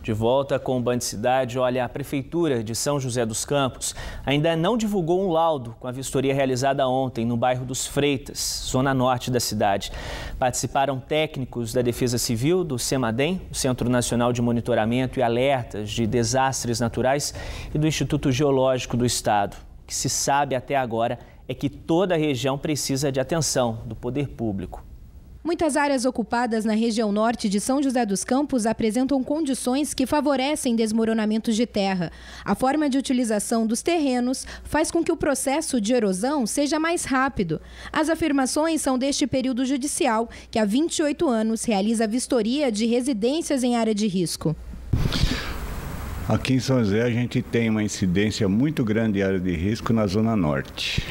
De volta com o Band Cidade, olha, a Prefeitura de São José dos Campos ainda não divulgou um laudo com a vistoria realizada ontem no bairro dos Freitas, zona norte da cidade. Participaram técnicos da Defesa Civil, do CEMADEM, o Centro Nacional de Monitoramento e Alertas de Desastres Naturais, e do Instituto Geológico do Estado. O que se sabe até agora é que toda a região precisa de atenção do poder público. Muitas áreas ocupadas na região norte de São José dos Campos apresentam condições que favorecem desmoronamentos de terra. A forma de utilização dos terrenos faz com que o processo de erosão seja mais rápido. As afirmações são deste período judicial, que há 28 anos realiza a vistoria de residências em área de risco. Aqui em São José a gente tem uma incidência muito grande de área de risco na zona norte.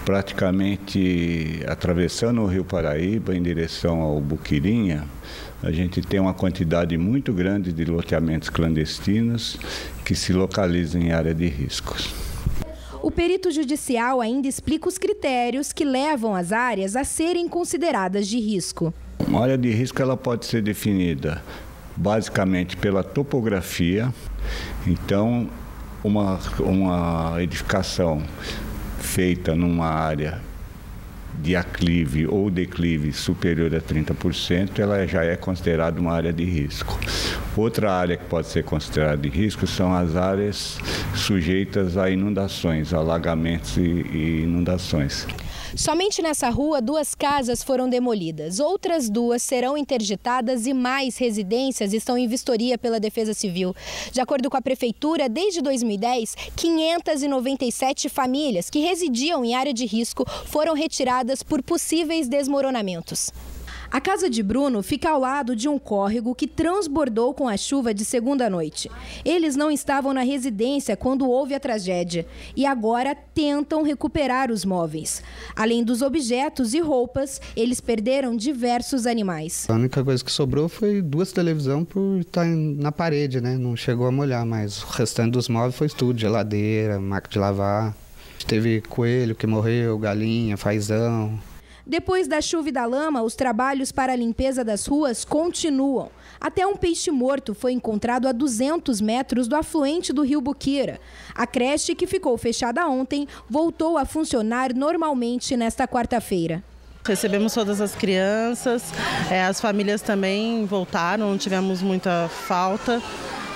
Praticamente atravessando o Rio Paraíba em direção ao Buquirinha, a gente tem uma quantidade muito grande de loteamentos clandestinos que se localizam em área de riscos. O perito judicial ainda explica os critérios que levam as áreas a serem consideradas de risco. Uma área de risco ela pode ser definida basicamente pela topografia. Então, uma edificação feita numa área de aclive ou declive superior a 30%, ela já é considerada uma área de risco. Outra área que pode ser considerada de risco são as áreas sujeitas a inundações, alagamentos e inundações. Somente nessa rua, 2 casas foram demolidas. Outras 2 serão interditadas e mais residências estão em vistoria pela Defesa Civil. De acordo com a Prefeitura, desde 2010, 597 famílias que residiam em área de risco foram retiradas por possíveis desmoronamentos. A casa de Bruno fica ao lado de um córrego que transbordou com a chuva de segunda noite. Eles não estavam na residência quando houve a tragédia e agora tentam recuperar os móveis. Além dos objetos e roupas, eles perderam diversos animais. A única coisa que sobrou foi 2 televisões por estar na parede, né? Não chegou a molhar, mas o restante dos móveis foi tudo, geladeira, máquina de lavar. Teve coelho que morreu, galinha, fazão. Depois da chuva e da lama, os trabalhos para a limpeza das ruas continuam. Até um peixe morto foi encontrado a 200 metros do afluente do rio Buquira. A creche, que ficou fechada ontem, voltou a funcionar normalmente nesta quarta-feira. Recebemos todas as crianças, as famílias também voltaram, não tivemos muita falta.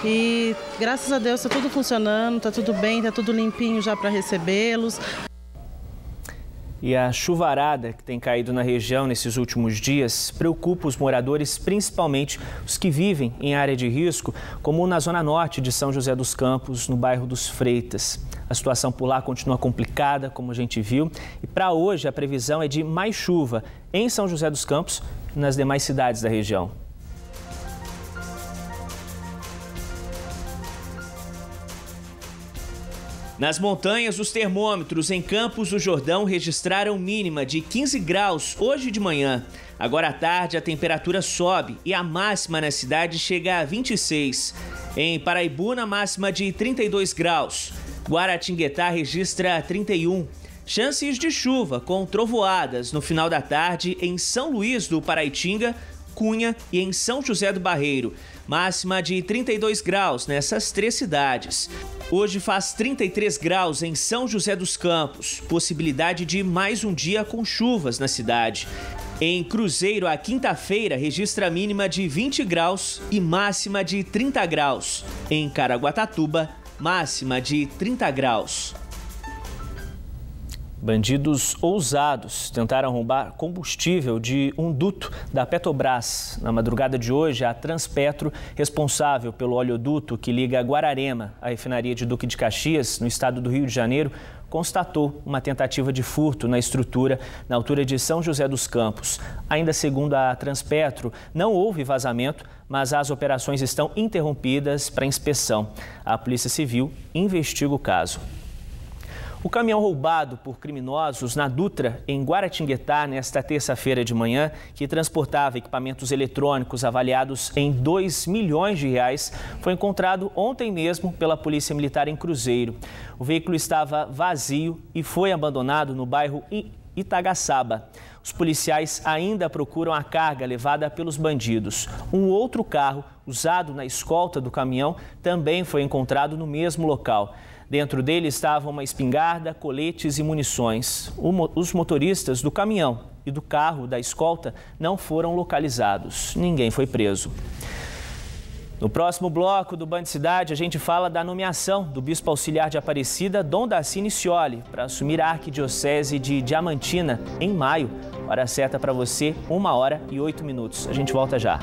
E graças a Deus está tudo funcionando, está tudo bem, está tudo limpinho já para recebê-los. E a chuvarada que tem caído na região nesses últimos dias preocupa os moradores, principalmente os que vivem em área de risco, como na zona norte de São José dos Campos, no bairro dos Freitas. A situação por lá continua complicada, como a gente viu, e para hoje a previsão é de mais chuva em São José dos Campos e nas demais cidades da região. Nas montanhas, os termômetros em Campos do Jordão registraram mínima de 15 graus hoje de manhã. Agora à tarde, a temperatura sobe e a máxima na cidade chega a 26. Em Paraibuna, máxima de 32 graus. Guaratinguetá registra 31. Chances de chuva com trovoadas no final da tarde em São Luís do Paraitinga, Cunha e em São José do Barreiro. Máxima de 32 graus nessas 3 cidades. Hoje faz 33 graus em São José dos Campos. Possibilidade de mais um dia com chuvas na cidade. Em Cruzeiro, a quinta-feira registra mínima de 20 graus e máxima de 30 graus. Em Caraguatatuba, máxima de 30 graus. Bandidos ousados tentaram roubar combustível de um duto da Petrobras. Na madrugada de hoje, a Transpetro, responsável pelo oleoduto que liga Guararema à refinaria de Duque de Caxias, no estado do Rio de Janeiro, constatou uma tentativa de furto na estrutura na altura de São José dos Campos. Ainda segundo a Transpetro, não houve vazamento, mas as operações estão interrompidas para inspeção. A Polícia Civil investiga o caso. O caminhão roubado por criminosos na Dutra, em Guaratinguetá, nesta terça-feira de manhã, que transportava equipamentos eletrônicos avaliados em R$2 milhões, foi encontrado ontem mesmo pela Polícia Militar em Cruzeiro. O veículo estava vazio e foi abandonado no bairro Itagaçaba. Os policiais ainda procuram a carga levada pelos bandidos. Um outro carro usado na escolta do caminhão também foi encontrado no mesmo local. Dentro dele estavam uma espingarda, coletes e munições. Os motoristas do caminhão e do carro da escolta não foram localizados. Ninguém foi preso. No próximo bloco do Band Cidade, a gente fala da nomeação do bispo auxiliar de Aparecida, Dom Darcy Nicioli, para assumir a arquidiocese de Diamantina em maio. Hora certa para você, 1h08. A gente volta já.